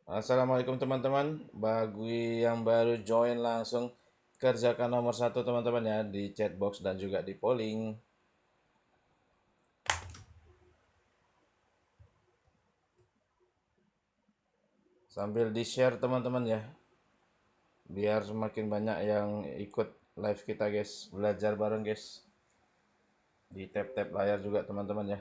Assalamualaikum teman-teman. Bagi yang baru join langsung kerjakan nomor satu teman-teman ya di chat box dan juga di polling. Sambil di share teman-teman ya. Biar semakin banyak yang ikut live kita guys. Belajar bareng guys. Di tap-tap layar juga teman-teman ya.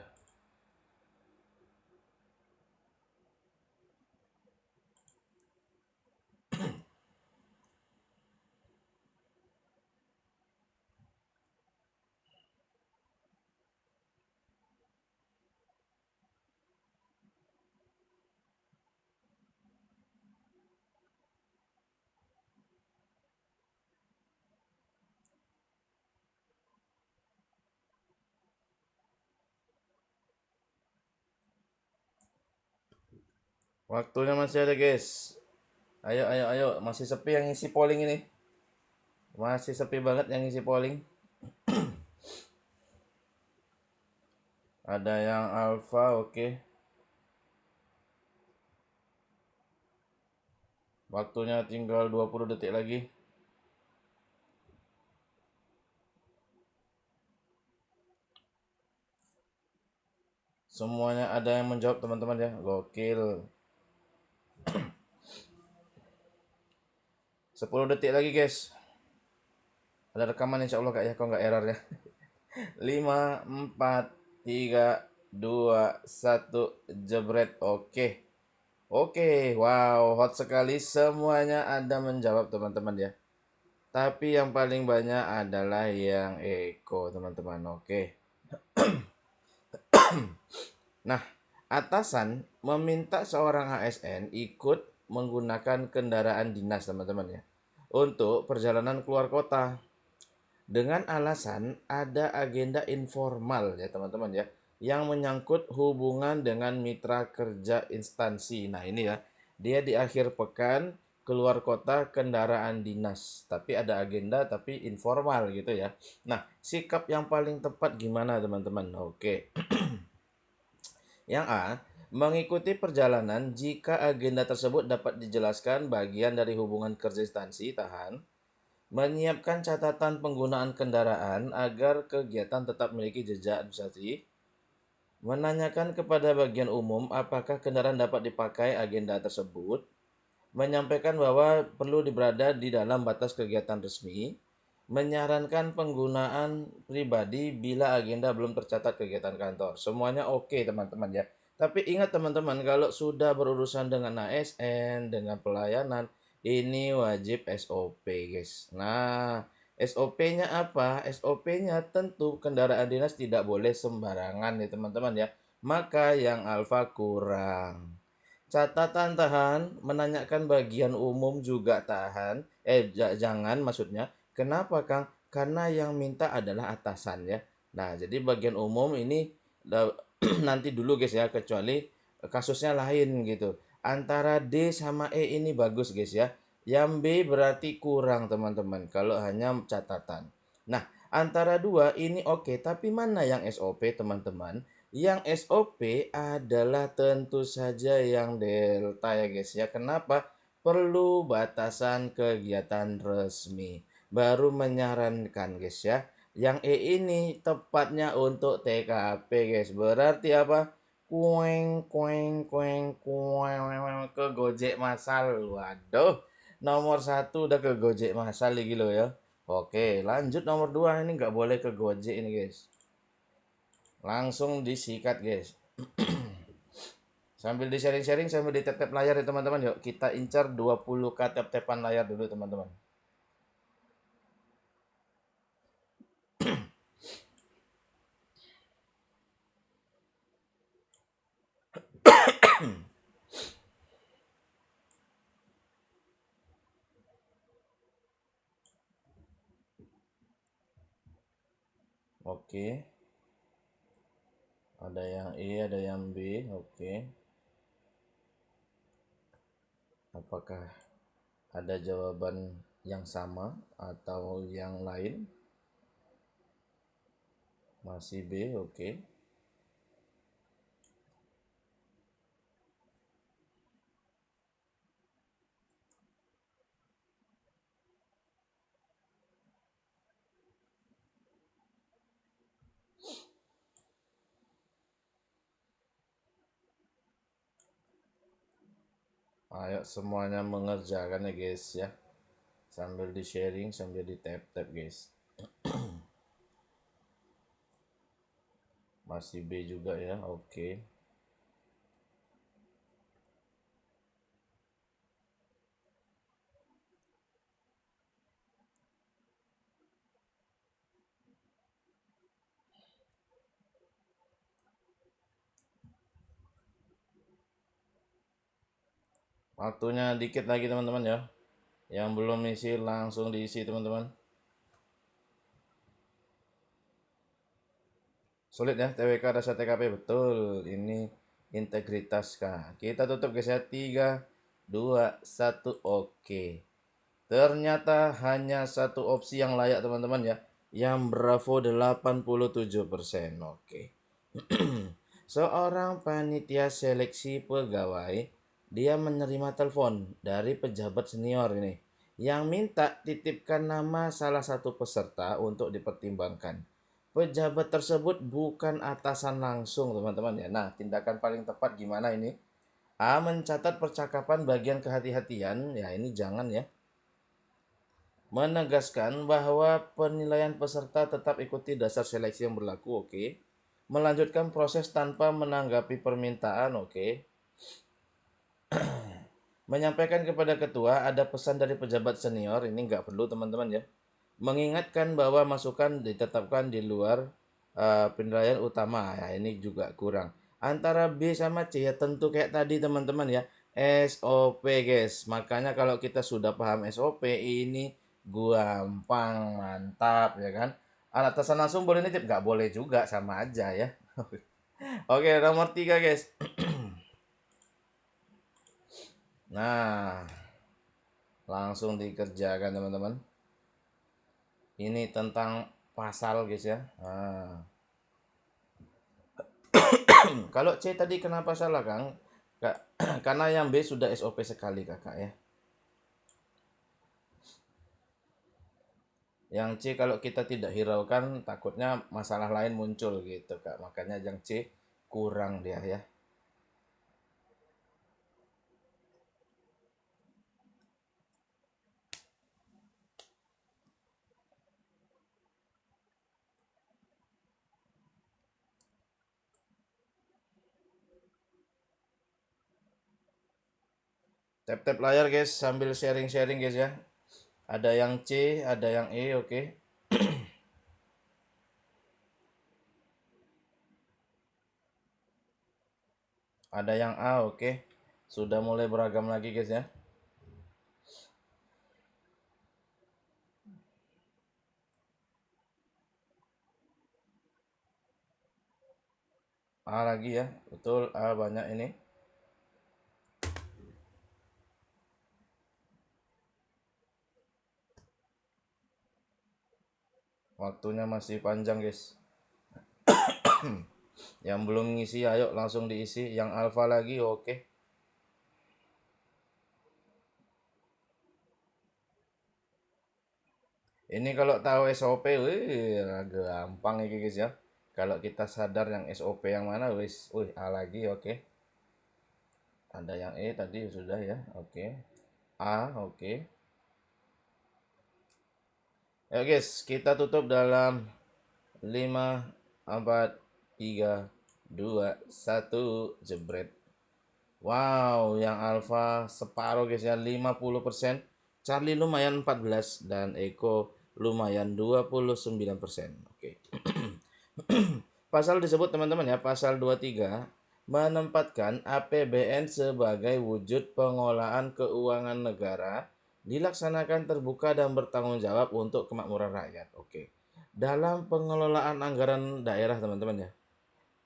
Waktunya masih ada guys. Ayo ayo ayo, masih sepi yang isi polling ini. Masih sepi banget yang isi polling. Ada yang alpha, oke. Waktunya tinggal 20 detik lagi. Semuanya ada yang menjawab teman-teman ya. Gokil. 10 detik lagi guys. Ada rekaman insya Allah kak ya, kok nggak error ya. 5, 4, 3, 2, 1, jebret. Oke. Oke, wow, hot sekali. Semuanya ada menjawab teman-teman ya. Tapi yang paling banyak adalah yang Eko teman-teman. Oke. Nah, atasan meminta seorang ASN ikut menggunakan kendaraan dinas teman-teman ya. Untuk perjalanan keluar kota. Dengan alasan ada agenda informal ya teman-teman ya, yang menyangkut hubungan dengan mitra kerja instansi. Nah ini ya, dia di akhir pekan keluar kota kendaraan dinas, tapi ada agenda tapi informal gitu ya. Nah, sikap yang paling tepat gimana teman-teman? Oke. Yang A, mengikuti perjalanan jika agenda tersebut dapat dijelaskan bagian dari hubungan kerja instansi, tahan. Menyiapkan catatan penggunaan kendaraan agar kegiatan tetap memiliki jejak administrasi. Menanyakan kepada bagian umum apakah kendaraan dapat dipakai agenda tersebut. Menyampaikan bahwa perlu berada di dalam batas kegiatan resmi. Menyarankan penggunaan pribadi bila agenda belum tercatat kegiatan kantor. Semuanya oke teman-teman ya. Tapi ingat teman-teman, kalau sudah berurusan dengan ASN, dengan pelayanan, ini wajib SOP guys. Nah, SOP-nya apa? SOP-nya tentu kendaraan dinas tidak boleh sembarangan ya teman-teman ya. Maka yang alfa kurang. Catatan tahan, menanyakan bagian umum juga tahan. Jangan maksudnya. Kenapa Kang? Karena yang minta adalah atasan ya. Nah, jadi bagian umum ini nanti dulu guys ya, kecuali kasusnya lain gitu. Antara D sama E ini bagus guys ya. Yang B berarti kurang teman-teman kalau hanya catatan. Nah, antara dua ini oke, tapi mana yang SOP teman-teman? Yang SOP adalah tentu saja yang delta ya guys ya. Kenapa? Perlu batasan kegiatan resmi. Baru menyarankan guys ya. Yang E ini tepatnya untuk TKP guys. Berarti apa? Kueng kueng kueng kueng ke Gojek masal. Waduh. Nomor satu udah ke Gojek masal lagi lo ya. Oke, lanjut nomor dua ini nggak boleh ke Gojek ini guys. Langsung disikat guys. Sambil di sharing-sharing sambil di tap-tap layar ya teman-teman. Yuk kita incar 20k tap-tapan layar dulu teman-teman. Oke. Ada yang E, ada yang B. Oke. Apakah ada jawaban yang sama atau yang lain? Masih B, oke. Ayo semuanya mengerjakan ya guys ya. Sambil di sharing, sambil di tap-tap guys. Masih B juga ya, oke. Waktunya dikit lagi teman-teman ya. Yang belum isi langsung diisi teman-teman. Sulit ya TWK dasar TKP, betul. Ini integritas kah. Kita tutup guys ya. 3, 2, 1, oke. Ternyata hanya satu opsi yang layak teman-teman ya. Yang Bravo 87%. Oke. Seorang panitia seleksi pegawai, dia menerima telepon dari pejabat senior ini yang minta titipkan nama salah satu peserta untuk dipertimbangkan. Pejabat tersebut bukan atasan langsung teman-teman ya. Nah, tindakan paling tepat gimana ini? A. Mencatat percakapan bagian kehati-hatian. Ya ini jangan ya. Menegaskan bahwa penilaian peserta tetap ikuti dasar seleksi yang berlaku, oke. Melanjutkan proses tanpa menanggapi permintaan, oke. Menyampaikan kepada ketua ada pesan dari pejabat senior, ini nggak perlu teman-teman ya. Mengingatkan bahwa masukan ditetapkan di luar penilaian utama, ya ini juga kurang. Antara B sama C ya tentu kayak tadi teman-teman ya. SOP guys, makanya kalau kita sudah paham SOP ini gampang, mantap ya kan. Atasan langsung boleh nitip? Nggak boleh juga, sama aja ya. Oke, nomor 3 guys. Nah, langsung dikerjakan teman-teman. Ini tentang pasal guys ya. Nah, kalau C tadi kenapa salah Kang? Karena yang B sudah SOP sekali kakak ya. Yang C kalau kita tidak hiraukan takutnya masalah lain muncul gitu kak. Makanya yang C kurang dia ya. Tap-tap layar guys sambil sharing-sharing guys ya. Ada yang C, ada yang E, oke. Ada yang A, oke. Sudah mulai beragam lagi guys ya. A lagi ya, betul A banyak ini. Waktunya masih panjang guys. Yang belum ngisi ayo langsung diisi. Yang alfa lagi oke. Ini kalau tahu SOP, wih, gampang ini guys ya. Kalau kita sadar yang SOP yang mana, wis, wih, A lagi oke. Ada yang E tadi sudah ya, oke. A, oke. Ya guys, kita tutup dalam 5, 4, 3, 2, 1, jebret. Wow, yang alfa separuh guys ya, 50%. Charlie lumayan 14 dan Eko lumayan 29%. Oke. Pasal disebut teman-teman ya, pasal 23 menempatkan APBN sebagai wujud pengolahan keuangan negara dilaksanakan terbuka dan bertanggung jawab untuk kemakmuran rakyat. Oke. Dalam pengelolaan anggaran daerah teman-teman ya.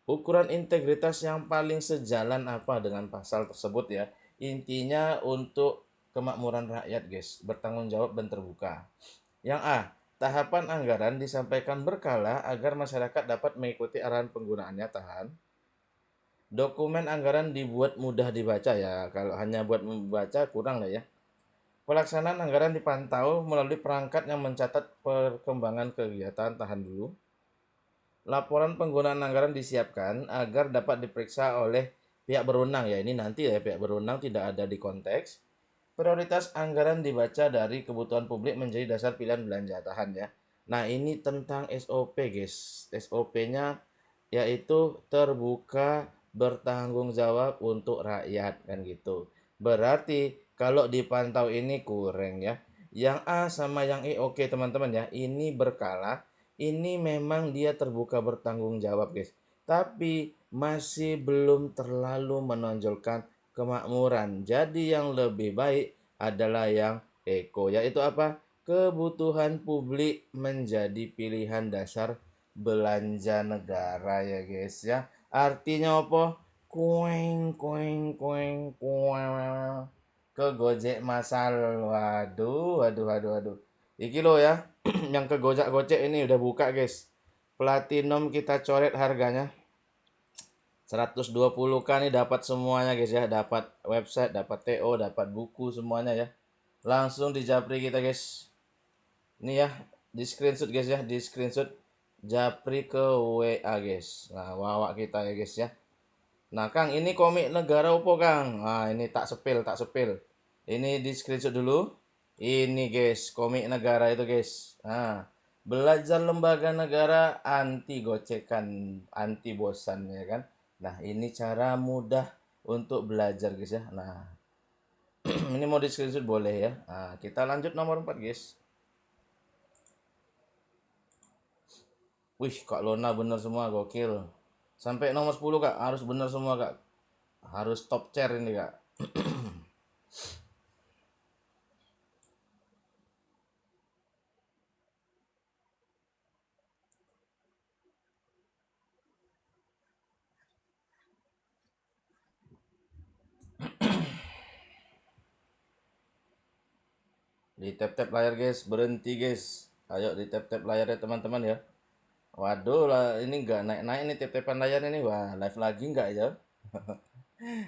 Ukuran integritas yang paling sejalan apa dengan pasal tersebut ya? Intinya untuk kemakmuran rakyat guys, bertanggung jawab dan terbuka. Yang A, tahapan anggaran disampaikan berkala agar masyarakat dapat mengikuti arahan penggunaannya. Tahan. Dokumen anggaran dibuat mudah dibaca ya. Kalau hanya buat membaca kurang lah ya. Pelaksanaan anggaran dipantau melalui perangkat yang mencatat perkembangan kegiatan. Tahan dulu. Laporan penggunaan anggaran disiapkan agar dapat diperiksa oleh pihak berwenang ya, ini nanti ya pihak berwenang tidak ada di konteks. Prioritas anggaran dibaca dari kebutuhan publik menjadi dasar pilihan belanja, tahan ya. Nah, ini tentang SOP guys. SOP-nya yaitu terbuka, bertanggung jawab untuk rakyat kan gitu. Berarti kalau dipantau ini kurang ya. Yang A sama yang E oke teman-teman ya. Ini berkala, ini memang dia terbuka bertanggung jawab guys. Tapi masih belum terlalu menonjolkan kemakmuran. Jadi yang lebih baik adalah yang eko, yaitu apa? Kebutuhan publik menjadi pilihan dasar belanja negara ya guys ya. Artinya apa? Kueng kueng kueng kueng ke Gojek masal. Waduh, waduh, waduh, waduh. Iki lo ya, yang ke Gojek ini udah buka guys. Platinum kita coret harganya 120k nih, dapat semuanya guys ya, dapat website, dapat TO, dapat buku semuanya ya. Langsung di Japri kita guys. Ini ya, di screenshot guys ya, di screenshot Japri ke WA guys. Nah, wawa kita ya guys ya. Nah, Kang, ini komik negara opo, Kang? Nah, ini tak sepil, tak sepil. Ini di screenshot dulu. Ini guys, komik negara itu guys. Nah, belajar lembaga negara anti gocekan, anti bosan ya kan. Nah, ini cara mudah untuk belajar guys ya. Nah, ini mau di screenshot boleh ya. Nah, kita lanjut nomor 4 guys. Wih, Kak Lona bener semua, gokil. Sampai nomor 10 Kak, harus bener semua Kak. Harus top chair ini Kak. Di tap-tap layar guys, berhenti guys. Ayo di tap-tap layar ya teman-teman ya. Waduh lah, ini nggak naik-naik nih tap-tapan layar ini. Wah, live lagi nggak ya?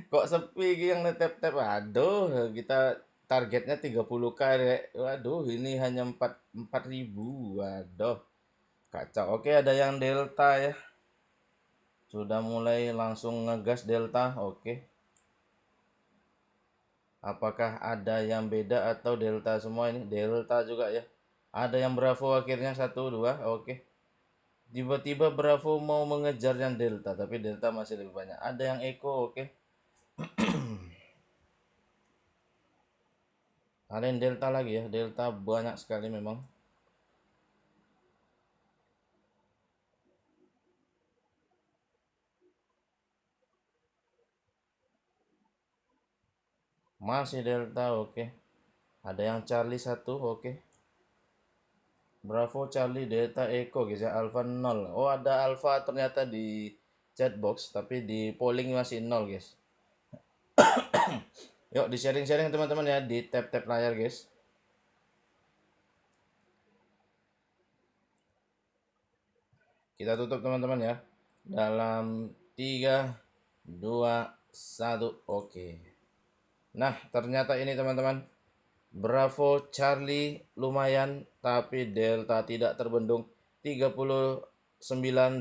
Kok sepi yang tap-tap? Waduh, kita targetnya 30k ya. Waduh, ini hanya 4.000. Waduh, kacau. Oke, ada yang Delta ya. Sudah mulai langsung ngegas Delta. Oke. Apakah ada yang beda atau Delta semua ini? Delta juga ya. Ada yang Bravo akhirnya 1, 2. Oke. Tiba-tiba Bravo mau mengejar yang Delta, tapi Delta masih lebih banyak. Ada yang Eko, oke. Ada yang Delta lagi ya. Delta banyak sekali memang. Masih Delta, oke. Ada yang Charlie 1, oke. Bravo, Charlie, Delta, Eko guys ya. Alpha 0. Oh, ada Alpha ternyata di chatbox, tapi di polling masih 0 guys. Yuk di sharing-sharing teman-teman ya, di tap-tap layar guys. Kita tutup teman-teman ya. Dalam 3, 2, 1, oke. Nah, ternyata ini teman-teman. Bravo Charlie lumayan, tapi Delta tidak terbendung 39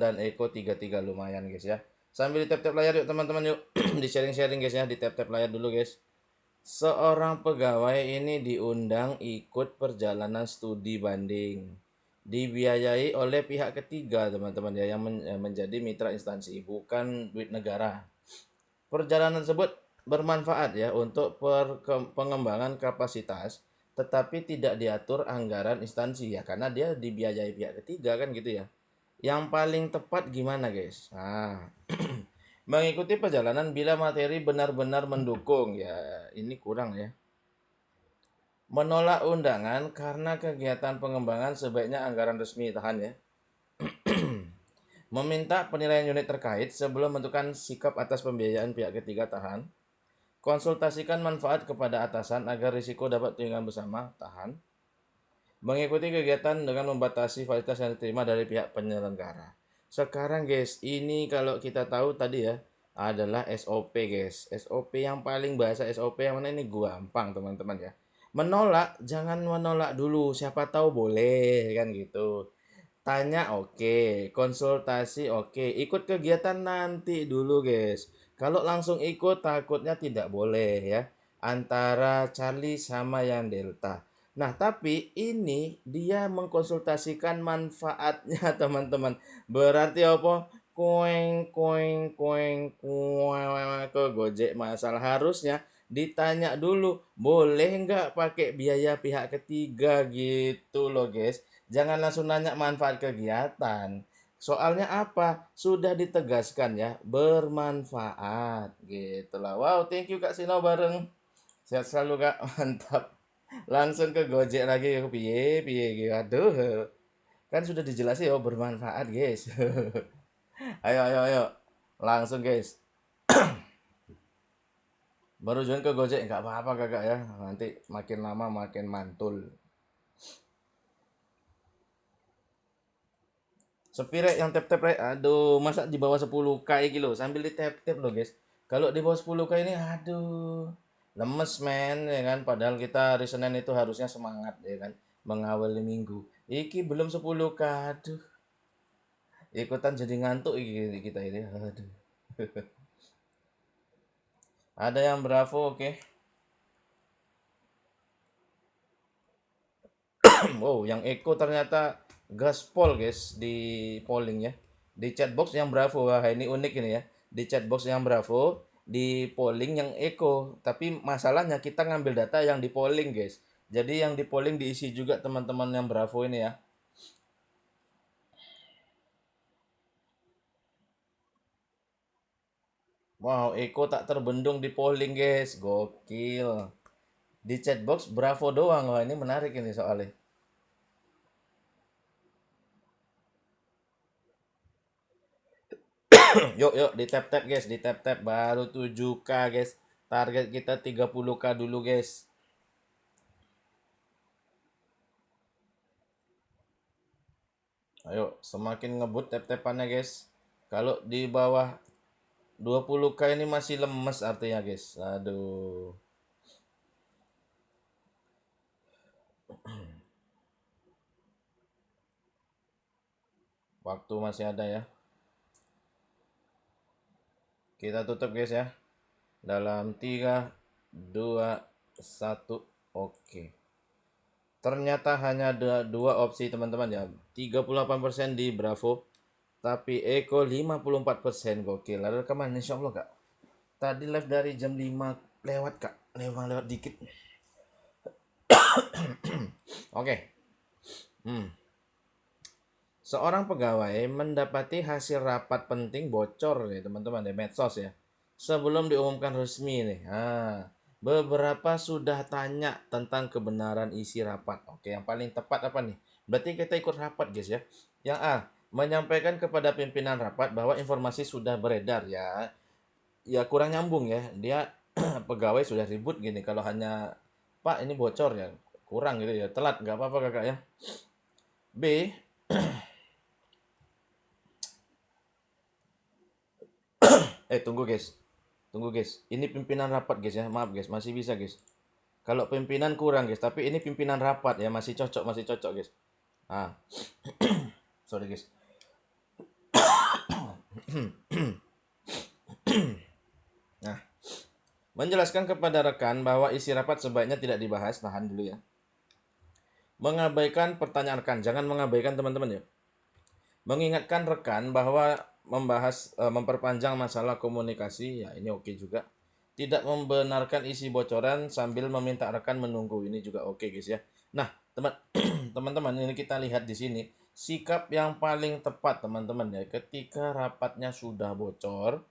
dan Eko 33 lumayan guys ya. Sambil di tap-tap layar yuk teman-teman yuk. Di sharing-sharing guys ya, di tap-tap layar dulu guys. Seorang pegawai ini diundang ikut perjalanan studi banding. Dibiayai oleh pihak ketiga teman-teman ya, yang menjadi mitra instansi, bukan duit negara. Perjalanan tersebut bermanfaat ya untuk pengembangan kapasitas, tetapi tidak diatur anggaran instansi ya, karena dia dibiayai pihak ketiga kan gitu ya. Yang paling tepat gimana guys? Nah, mengikuti perjalanan bila materi benar-benar mendukung ya, ini kurang ya. Menolak undangan karena kegiatan pengembangan sebaiknya anggaran resmi, tahan ya. Meminta penilaian unit terkait sebelum menentukan sikap atas pembiayaan pihak ketiga, tahan. Konsultasikan manfaat kepada atasan agar risiko dapat ditinggalkan bersama, tahan. Mengikuti kegiatan dengan membatasi fasilitas yang diterima dari pihak penyelenggara. Sekarang guys, ini kalau kita tahu tadi ya, adalah SOP guys. SOP yang paling bahasa SOP yang mana ini gampang teman-teman ya. Menolak, jangan menolak dulu. Siapa tahu boleh kan gitu. Tanya oke, konsultasi oke, ikut kegiatan nanti dulu guys. Kalau langsung ikut takutnya tidak boleh ya. Antara Charlie sama yang Delta. Nah, tapi ini dia mengkonsultasikan manfaatnya teman-teman. Berarti apa? Koeng koeng koeng koeng ke Gojek masalah harusnya ditanya dulu, boleh nggak pakai biaya pihak ketiga gitu loh guys. Jangan langsung nanya manfaat kegiatan. Soalnya apa? Sudah ditegaskan ya, bermanfaat gitu lah. Wow, thank you Kak Sino bareng. Sehat selalu Kak, mantap. Langsung ke Gojek lagi, piye piye gitu. Aduh, kan sudah dijelasin ya bermanfaat guys. Ayo ayo ayo, langsung guys. Baru join ke Gojek nggak apa-apa kakak ya. Nanti makin lama makin mantul. Sepi rek yang tap-tap rek. Aduh, masa di bawah 10k gitu sambil di tap-tap loh guys. Kalau di bawah 10k ini aduh. Lemes men ya kan. Padahal kita hari Senin itu harusnya semangat ya kan. Mengawali minggu. Iki belum 10k. Aduh. Ikutan jadi ngantuk iki kita ini. Aduh. Ada yang bravo oke. Oh, yang Eko ternyata gaspol guys di polling ya. Di chatbox yang Bravo. Wah, ini unik ini ya. Di chatbox yang Bravo, di polling yang Eko. Tapi masalahnya kita ngambil data yang di polling guys. Jadi yang di polling diisi juga teman-teman yang Bravo ini ya. Wow, Eko tak terbendung di polling guys. Gokil. Di chatbox Bravo doang. Wah, ini menarik ini soalnya. Yuk, yuk, di tap-tap guys, di tap-tap baru 7k guys. Target kita 30k dulu guys. Ayo, semakin ngebut tap-tapannya guys. Kalau di bawah 20k ini masih lemes artinya guys. Aduh. Waktu masih ada ya. Kita tutup guys ya. Dalam 3, 2, 1. Oke. Ternyata hanya ada dua opsi teman-teman ya. 38% di Bravo. Tapi Eko 54%. Gokil. Ada rekaman insya Allah kak. Tadi live dari jam 5 lewat kak. Lewat dikit. Oke. Hmm. Seorang pegawai mendapati hasil rapat penting bocor nih teman-teman di medsos ya. Sebelum diumumkan resmi nih. Beberapa sudah tanya tentang kebenaran isi rapat. Oke, yang paling tepat apa nih? Berarti kita ikut rapat guys ya. Yang A, menyampaikan kepada pimpinan rapat bahwa informasi sudah beredar ya. Ya kurang nyambung ya. Dia pegawai sudah ribut gini kalau hanya Pak ini bocor ya. Kurang gitu ya. Telat nggak apa-apa kakak ya. B, tunggu guys. Tunggu guys. Ini pimpinan rapat guys ya. Maaf guys, masih bisa guys. Kalau pimpinan kurang guys, tapi ini pimpinan rapat ya, masih cocok guys. Ah, sorry guys. Nah, menjelaskan kepada rekan bahwa isi rapat sebaiknya tidak dibahas, tahan dulu ya. Mengabaikan pertanyaan rekan, jangan mengabaikan teman-teman ya. Mengingatkan rekan bahwa memperpanjang masalah komunikasi, ya ini oke juga. Tidak membenarkan isi bocoran sambil meminta rekan menunggu, ini juga oke guys ya. Nah, teman-teman ini kita lihat di sini sikap yang paling tepat teman-teman ya ketika rapatnya sudah bocor,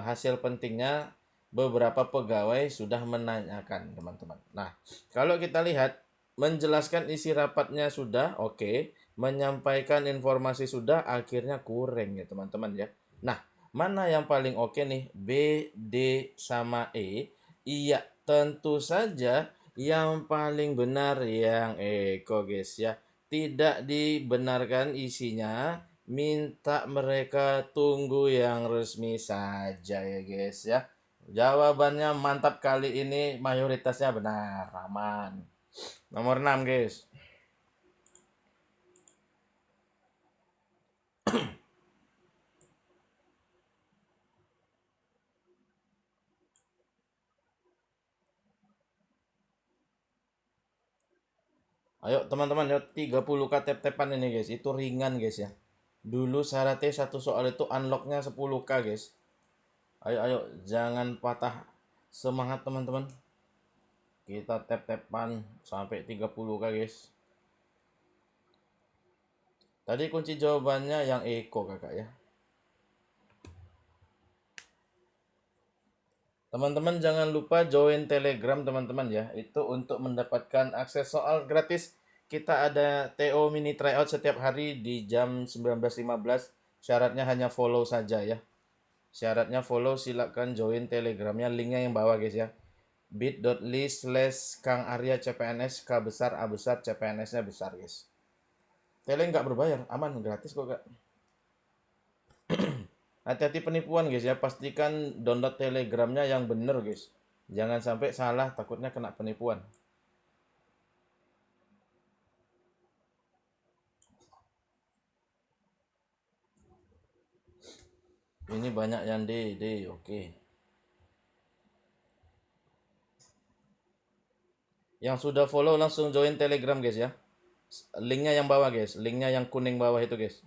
hasil pentingnya beberapa pegawai sudah menanyakan teman-teman. Nah, kalau kita lihat menjelaskan isi rapatnya sudah oke, menyampaikan informasi sudah akhirnya kurang ya teman-teman ya. Nah, mana yang paling oke nih? B, D, sama E? Iya, tentu saja yang paling benar yang Eko guys ya. Tidak dibenarkan isinya, minta mereka tunggu yang resmi saja ya guys ya. Jawabannya mantap kali ini mayoritasnya benar, aman. Nomor 6 guys. Ayo teman-teman, yuk 30k tap-tapan ini guys. Itu ringan guys ya. Dulu syaratnya satu soal itu unlocknya 10k guys. Ayo ayo, jangan patah semangat teman-teman. Kita tap-tapan sampai 30k guys. Tadi kunci jawabannya yang Eko kakak ya. Teman-teman jangan lupa join Telegram teman-teman ya. Itu untuk mendapatkan akses soal gratis. Kita ada TO mini tryout setiap hari di jam 19.15. Syaratnya hanya follow saja ya. Syaratnya follow, silakan join Telegramnya, linknya yang bawah guys ya. bit.ly/Kang Arya CPNS, K besar, A besar, CPNS-nya besar guys. Tele nggak berbayar, aman, gratis kok kak. Hati-hati penipuan guys ya, pastikan download Telegramnya yang bener guys. Jangan sampai salah, takutnya kena penipuan. Ini banyak yang D, oke. Yang sudah follow langsung join Telegram guys ya. Linknya yang bawah guys, linknya yang kuning bawah itu guys.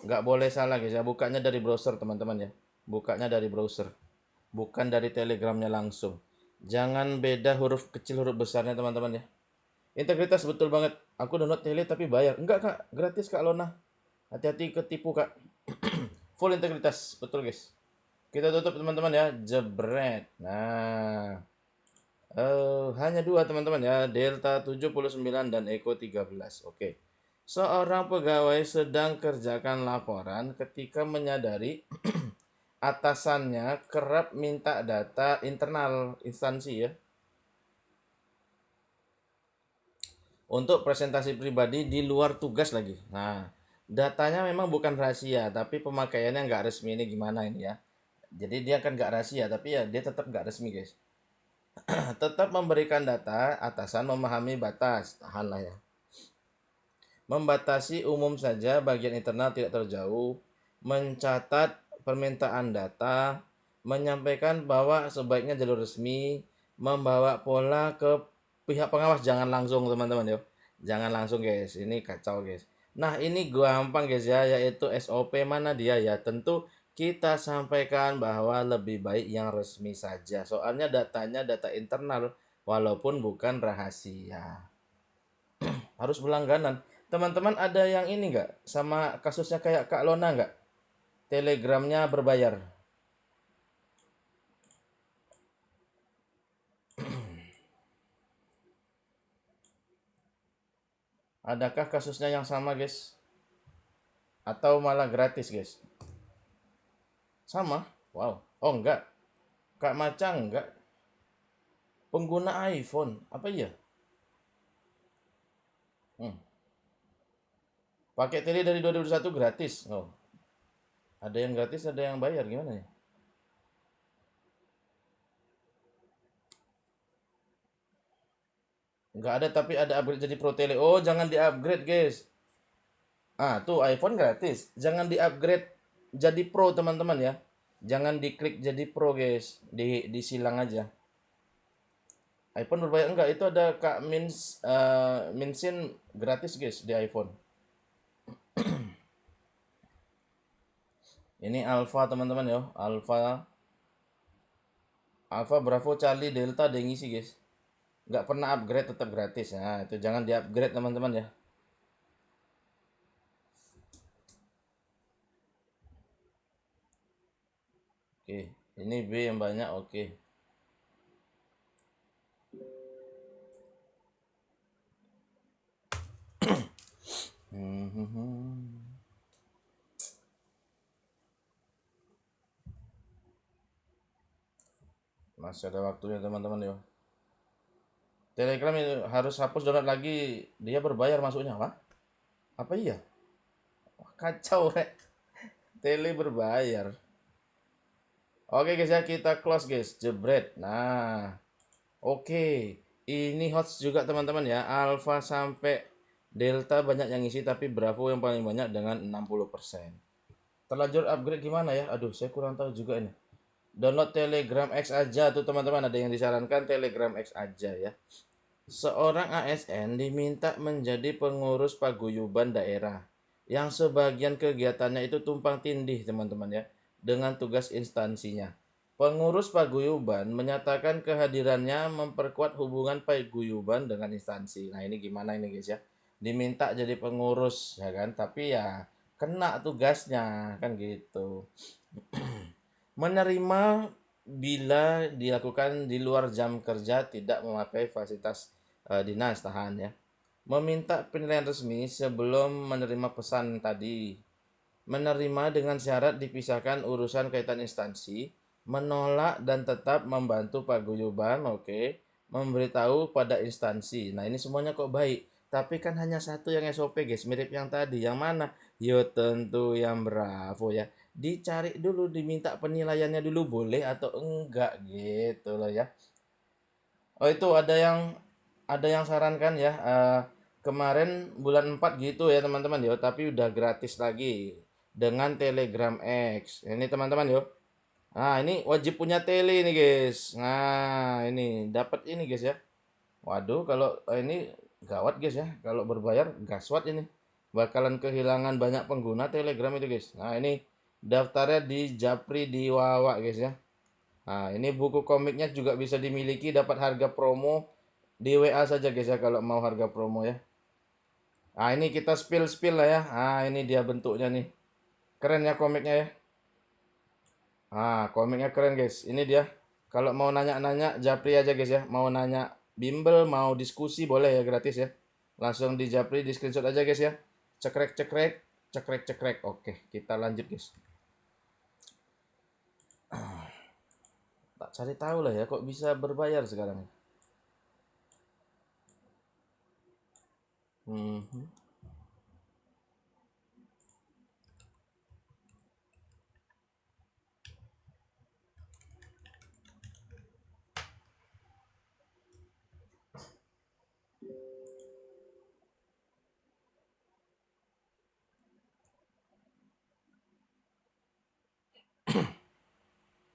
Nggak boleh salah guys ya, bukanya dari browser teman-teman ya. Bukanya dari browser, bukan dari Telegramnya langsung. Jangan beda huruf kecil huruf besarnya teman-teman ya. Integritas betul banget. Aku download tele tapi bayar. Enggak kak, gratis kak Lona. Hati-hati ketipu kak. Full integritas, betul guys. Kita tutup teman-teman ya, jebret. Nah, hanya dua teman-teman ya, Delta 79 dan Eko 13. Oke. Seorang pegawai sedang kerjakan laporan ketika menyadari atasannya kerap minta data internal instansi ya untuk presentasi pribadi di luar tugas lagi. Nah, datanya memang bukan rahasia, tapi pemakaiannya nggak resmi. Ini gimana ini ya? Jadi dia kan nggak rahasia, tapi ya dia tetap nggak resmi guys. Tetap memberikan data, atasan memahami batas. Tahan lah ya. Membatasi umum saja, bagian internal tidak terjauh. Mencatat permintaan data. Menyampaikan bahwa sebaiknya jalur resmi. Membawa pola ke pihak pengawas. Jangan langsung teman-teman ya. Jangan langsung guys. Ini kacau guys. Nah ini gampang guys ya. Yaitu SOP mana dia ya. Tentu kita sampaikan bahwa lebih baik yang resmi saja. Soalnya datanya data internal. Walaupun bukan rahasia. Harus berlangganan. Teman-teman ada yang ini nggak? Sama kasusnya kayak Kak Lona nggak? Telegramnya berbayar. Adakah kasusnya yang sama guys? Atau malah gratis guys? Sama? Wow. Oh enggak. Kak Maca enggak. Pengguna iPhone. Apa iya? Hmm. Pakai tele dari 2021 gratis. Oh. Ada yang gratis, ada yang bayar. Gimana ya? Enggak ada tapi ada upgrade jadi Pro Tele. Oh, jangan di-upgrade guys. Ah, tuh iPhone gratis. Jangan di-upgrade jadi Pro teman-teman ya. Jangan diklik jadi Pro guys. Disilang aja. iPhone berbayar enggak? Itu ada Kak Minsin gratis guys di iPhone. Ini Alpha teman-teman ya. Alpha Bravo Charlie Delta ada yang ngisi guys. Nggak pernah upgrade tetap gratis. Nah itu jangan di upgrade teman-teman ya. Oke, ini B yang banyak. Oke. Masih ada waktunya teman-teman ya. Telegram itu harus hapus download lagi. Dia berbayar masuknya, Pak. Apa iya? Wah, kacau, rek. Tele berbayar. Oke guys ya, kita close guys. Jebret. Nah, oke. Ini hots juga teman-teman ya. Alpha sampai Delta banyak yang ngisi, tapi Bravo yang paling banyak dengan 60%. Terlanjur upgrade gimana ya? Aduh, saya kurang tahu juga ini. Download Telegram X aja tuh teman-teman. Ada yang disarankan Telegram X aja ya. Seorang ASN diminta menjadi pengurus paguyuban daerah yang sebagian kegiatannya itu tumpang tindih, teman-teman ya, dengan tugas instansinya. Pengurus paguyuban menyatakan kehadirannya memperkuat hubungan paguyuban dengan instansi. Nah, ini gimana ini guys ya? Diminta jadi pengurus ya kan, tapi ya kena tugasnya kan gitu. Menerima bila dilakukan di luar jam kerja tidak memakai fasilitas dinas, tahan ya. Meminta penilaian resmi sebelum menerima pesan tadi. Menerima dengan syarat dipisahkan urusan kaitan instansi. Menolak dan tetap membantu paguyuban, oke. Memberitahu pada instansi. Nah, ini semuanya kok baik. Tapi kan hanya satu yang SOP guys, mirip yang tadi. Yang mana? Yo tentu yang Bravo ya. Dicari dulu, diminta penilaiannya dulu boleh atau enggak gitu loh ya. Oh, itu ada yang sarankan ya, kemarin bulan 4 gitu ya teman-teman yo, tapi udah gratis lagi dengan Telegram X. Ini teman-teman yo. Nah, ini wajib punya tele nih guys. Nah, ini dapat ini guys ya. Waduh, kalau ini gawat guys ya. Kalau berbayar gaswat ini. Bakalan kehilangan banyak pengguna Telegram itu guys. Nah, ini daftarnya di Japri di Wawa guys ya. Nah, ini buku komiknya juga bisa dimiliki, dapat harga promo di WA saja guys ya kalau mau harga promo ya. Nah, ini kita spill lah ya. Nah, ini dia bentuknya nih. Keren ya komiknya ya. Nah, komiknya keren guys. Ini dia. Kalau mau nanya-nanya Japri aja guys ya. Mau nanya bimbel, mau diskusi boleh ya, gratis ya. Langsung di Japri, di screenshot aja guys ya. Cekrek cekrek, cekrek cekrek. Oke, kita lanjut guys. Tak cari tahu lah ya kok bisa berbayar sekarang. Hmm.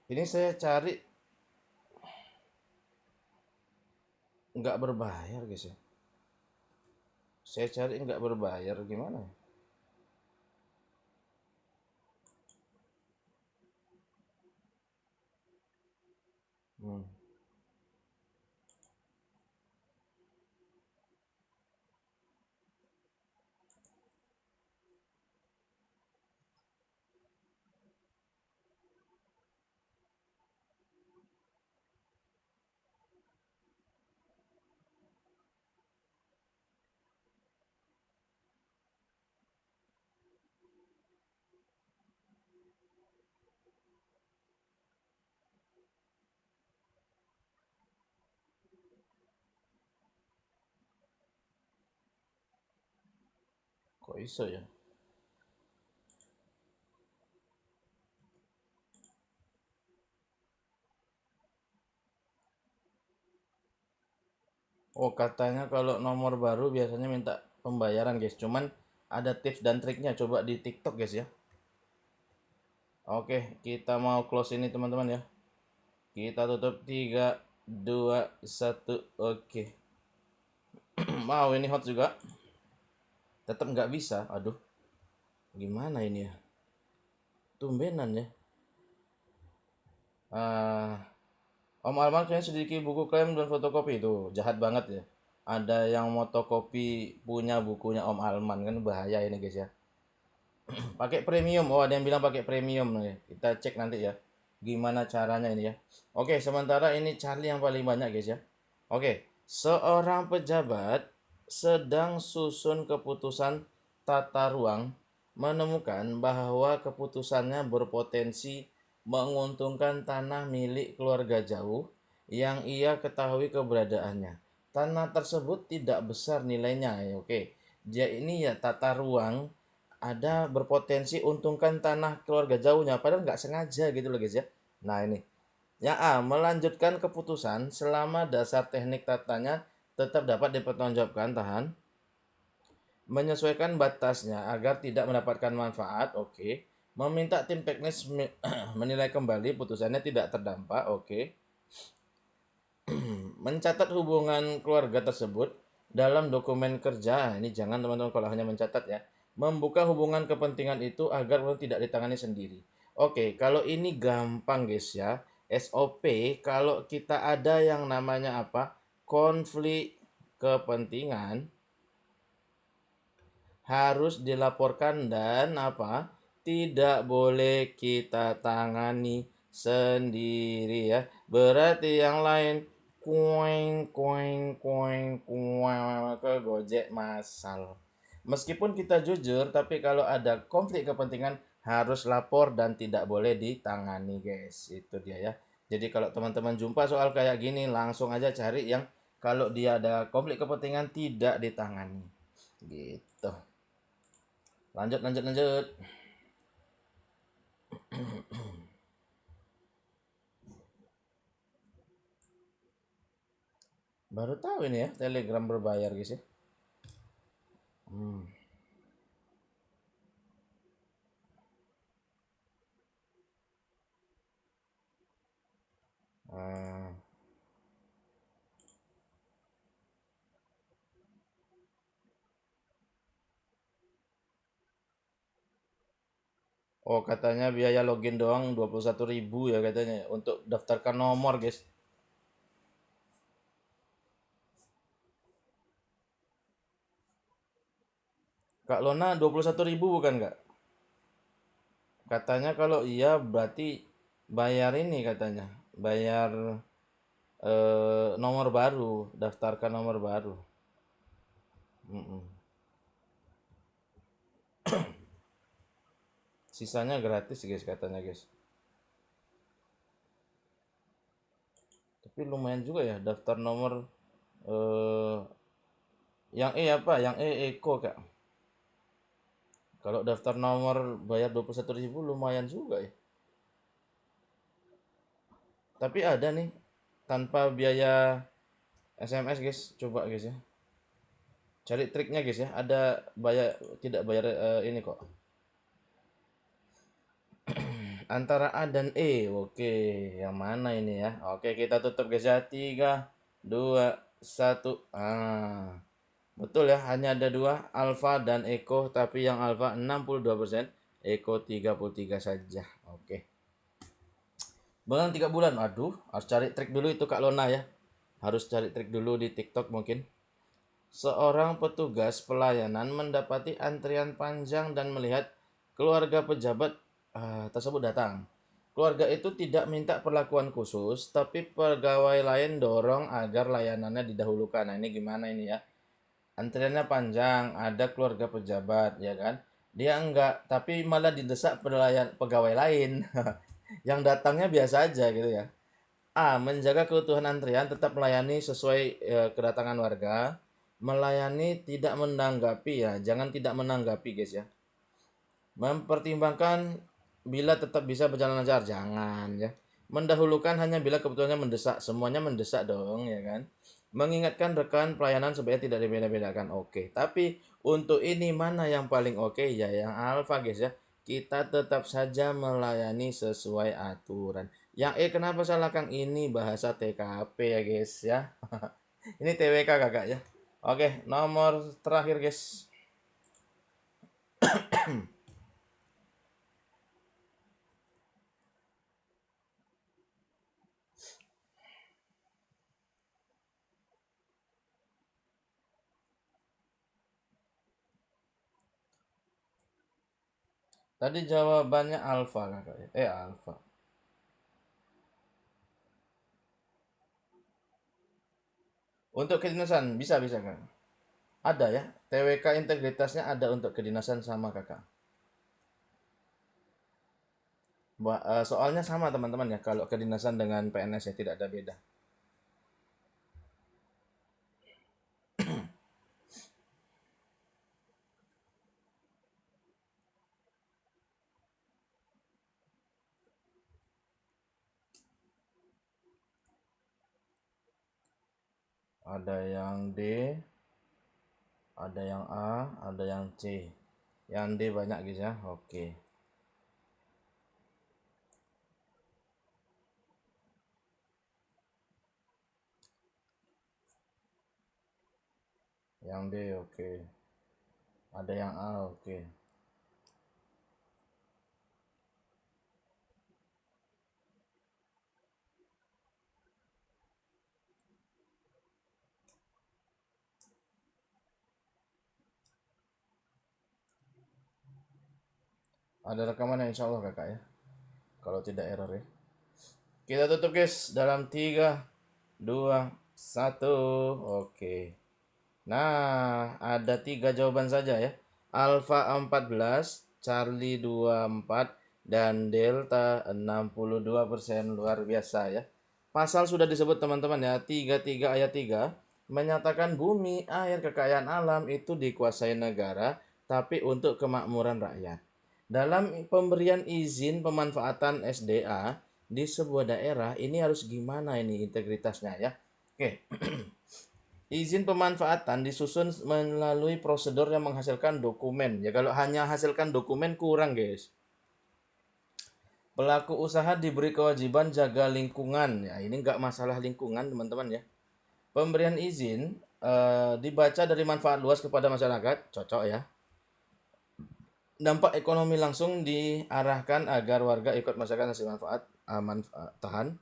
Ini saya cari nggak berbayar guys ya. Saya cari nggak berbayar gimana ya? Hmm. Kok iso ya? Oh, katanya kalau nomor baru biasanya minta pembayaran guys. Cuman ada tips dan triknya, coba di TikTok guys ya. Oke, kita mau close ini teman-teman ya. Kita tutup 3, 2, 1. Oke. Mau ini hot juga. Tetap nggak bisa. Aduh, gimana ini ya? Tumbenan ya. Ah, Om Alman kayaknya sedikit buku klaim dan fotokopi itu. Jahat banget ya. Ada yang motokopi punya bukunya Om Alman, kan bahaya ini guys ya. Pakai premium. Oh, ada yang bilang pakai premium nih. Kita cek nanti ya. Gimana caranya ini ya. Oke, sementara ini Charlie yang paling banyak guys ya. Oke, seorang pejabat sedang susun keputusan tata ruang menemukan bahwa keputusannya berpotensi menguntungkan tanah milik keluarga jauh yang ia ketahui keberadaannya. Tanah tersebut tidak besar nilainya ya. Oke, dia ini ya tata ruang ada berpotensi untungkan tanah keluarga jauhnya padahal nggak sengaja gitu loh guys ya. Nah, ini yang A, melanjutkan keputusan selama dasar teknik tatanya tetap dapat dipertanggungjawabkan, tahan. Menyesuaikan batasnya agar tidak mendapatkan manfaat, oke. Meminta tim teknis menilai kembali putusannya tidak terdampak, oke. Mencatat hubungan keluarga tersebut dalam dokumen kerja. Ini jangan teman-teman kalau hanya mencatat ya. Membuka hubungan kepentingan itu agar tidak ditangani sendiri. Oke, kalau ini gampang guys ya. SOP kalau kita ada yang namanya apa? Konflik kepentingan harus dilaporkan dan apa? Tidak boleh kita tangani sendiri ya. Berarti yang lain kueng kueng kueng kueng ke Gojek masal. Meskipun kita jujur, tapi kalau ada konflik kepentingan harus lapor dan tidak boleh ditangani, guys. Itu dia ya. Jadi kalau teman-teman jumpa soal kayak gini, langsung aja cari yang kalau dia ada konflik kepentingan tidak ditangani. Gitu. Lanjut, lanjut, lanjut. Baru tahu ini ya, Telegram berbayar guys ya. Hmm. Ah. Oh, katanya biaya login doang 21.000 ya katanya untuk daftarkan nomor guys. Kak Lona 21.000 bukan Kak? Katanya kalau iya berarti bayar ini katanya. Bayar nomor baru, daftarkan nomor baru. Mm-mm. Sisanya gratis guys katanya guys. Tapi lumayan juga ya daftar nomor eh yang apa? Yang Eko Kak. Kalau daftar nomor bayar 21.000 lumayan juga ya. Tapi ada nih tanpa biaya SMS guys. Coba guys ya. Cari triknya guys ya. Ada bayar tidak bayar ini kok. Antara A dan E. Oke, yang mana ini ya? Oke, kita tutup guys ya. 3 2 1. Betul ya, hanya ada dua, Alfa dan Eko, tapi yang Alfa 62%, Eko 33 saja. Oke. Bang 3 bulan. Aduh, harus cari trik dulu itu Kak Lona ya. Harus cari trik dulu di TikTok mungkin. Seorang petugas pelayanan mendapati antrian panjang dan melihat keluarga pejabat tersebut datang. Keluarga itu tidak minta perlakuan khusus, tapi pegawai lain dorong agar layanannya didahulukan. Nah, ini gimana ini ya? Antriannya panjang, ada keluarga pejabat, ya kan? Dia enggak, tapi malah didesak pegawai lain yang datangnya biasa aja gitu ya. A. Menjaga keutuhan antrian, tetap melayani sesuai kedatangan warga. Melayani tidak menanggapi ya, jangan tidak menanggapi guys ya. Mempertimbangkan bila tetap bisa berjalan lancar, jangan ya. Mendahulukan hanya bila kebutuhannya mendesak, semuanya mendesak dong ya kan. Mengingatkan rekan pelayanan supaya tidak dibeda-bedakan. Oke, tapi untuk ini mana yang paling oke ya yang alfa guys ya. Kita tetap saja melayani sesuai aturan. Yang kenapa salah Kang? Ini bahasa TKP ya guys ya. Ini TWK kakak ya. Oke, nomor terakhir guys. Tadi jawabannya alfa kakak ya. Alfa. Untuk kedinasan bisa bisa Kak. Ada ya. TWK integritasnya ada untuk kedinasan sama Kakak. Soalnya sama teman-teman ya. Kalau kedinasan dengan PNS ya tidak ada beda. Ada yang D, ada yang A, ada yang C. Yang D banyak guys ya. Oke. Yang D, oke. Ada yang A, oke. Ada rekaman ya, insya Allah kakak ya. Kalau tidak error ya. Kita tutup guys dalam 3, 2, 1. Oke. Nah, ada 3 jawaban saja ya. Alfa 14, Charlie 24, dan Delta 62%. Luar biasa ya. Pasal sudah disebut teman-teman ya. 33 ayat 3 menyatakan bumi, air, kekayaan alam itu dikuasai negara, tapi untuk kemakmuran rakyat. Dalam pemberian izin pemanfaatan SDA di sebuah daerah, ini harus gimana ini integritasnya ya. Oke. Izin pemanfaatan disusun melalui prosedur yang menghasilkan dokumen. Ya kalau hanya hasilkan dokumen kurang, guys. Pelaku usaha diberi kewajiban jaga lingkungan. Ya, ini nggak masalah lingkungan, teman-teman ya. Pemberian izin dibaca dari manfaat luas kepada masyarakat, cocok ya. Dampak ekonomi langsung diarahkan agar warga ikut merasakan hasil manfaat, tahan.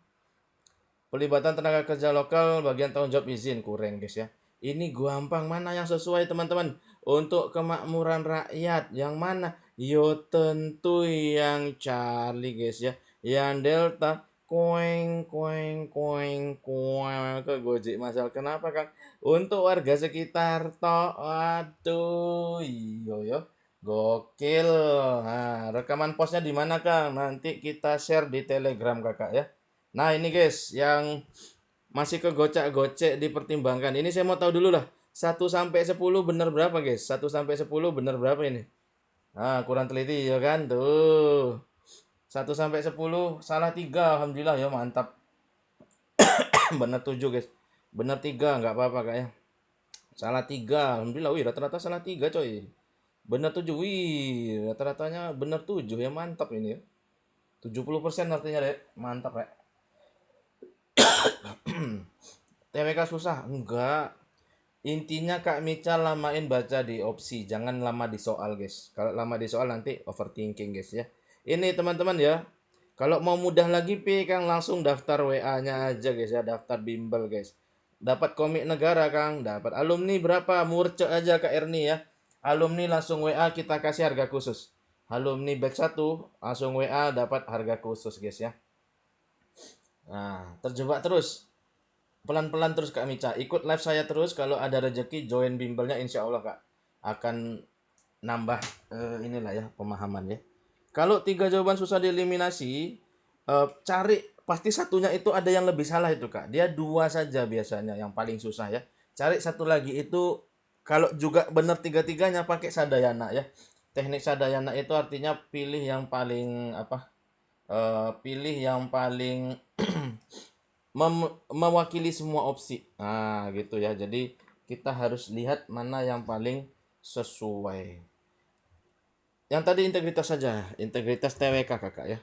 Pelibatan tenaga kerja lokal bagian tanggung jawab izin kurang guys ya. Ini gampang, mana yang sesuai teman-teman untuk kemakmuran rakyat, yang mana? Yo tentu yang Charlie guys ya. Yang Delta koeng koeng koeng koeng ke Gojek masal. Kenapa Kang? Untuk warga sekitar toh. Aduh, iyo yo. Gokil. Nah, rekaman posnya di mana Kang? Nanti kita share di Telegram Kakak ya. Nah ini guys, yang masih kegocek-gocek dipertimbangkan. Ini saya mau tahu dulu lah. 1 sampai 10 benar berapa guys? 1 sampai 10 benar berapa ini? Ah, kurang teliti ya kan? Tuh. 1 sampai 10 salah 3. Alhamdulillah ya, mantap. Benar 7 guys. Benar 3, nggak apa-apa kak ya. Salah 3. Alhamdulillah, wih rata-rata salah 3 coy. Benar 7, wih rata-ratanya benar 7 ya, mantap ini ya. 70% artinya deh, mantap ya. TWK susah? Enggak. Intinya Kak Mica lamain baca di opsi, jangan lama di soal guys. Kalau lama di soal nanti overthinking guys ya. Ini teman-teman ya. Kalau mau mudah lagi Kang langsung daftar WA-nya aja guys ya, daftar bimbel guys. Dapat komik negara Kang, dapat alumni berapa? Murce aja Kak Erni ya. Alumni langsung WA kita kasih harga khusus. Alumni batch 1 langsung WA dapat harga khusus guys ya. Nah, terjebak terus. Pelan-pelan terus Kak Mica. Ikut live saya terus. Kalau ada rezeki join bimbelnya insya Allah Kak. Akan nambah inilah ya pemahaman ya. Kalau 3 jawaban susah dieliminasi, cari pasti satunya itu ada yang lebih salah itu Kak. Dia 2 saja biasanya yang paling susah ya. Cari satu lagi itu kalau juga benar tiga-tiganya pakai sadayana ya. Teknik sadayana itu artinya pilih yang paling apa? Pilih yang paling mewakili semua opsi. Nah, gitu ya. Jadi kita harus lihat mana yang paling sesuai. Yang tadi integritas saja, integritas TWK Kakak ya.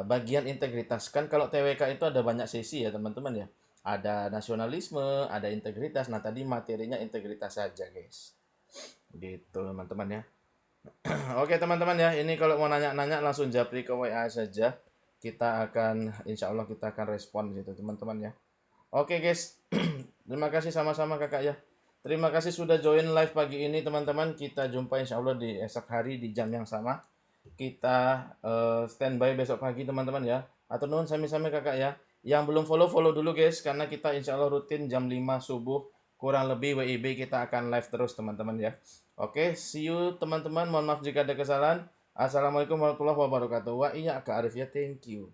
Bagian integritas kan kalau TWK itu ada banyak sesi ya teman-teman ya. Ada nasionalisme, ada integritas. Nah, tadi materinya integritas saja, guys. Gitu teman-teman ya. Oke teman-teman ya, ini kalau mau nanya-nanya langsung japri ke WA saja. Kita akan, insya Allah kita akan respon gitu teman-teman ya. Oke guys, terima kasih sama-sama kakak ya. Terima kasih sudah join live pagi ini teman-teman. Kita jumpa insya Allah di esok hari di jam yang sama. Kita standby besok pagi teman-teman ya. Atau nuhun sami-sami kakak ya. Yang belum follow, follow dulu guys. Karena kita insya Allah rutin jam 5 subuh. Kurang lebih WIB kita akan live terus teman-teman ya. Oke, see you teman-teman. Mohon maaf jika ada kesalahan. Assalamualaikum warahmatullahi wabarakatuh. Wa iya Kak Arif ya, thank you.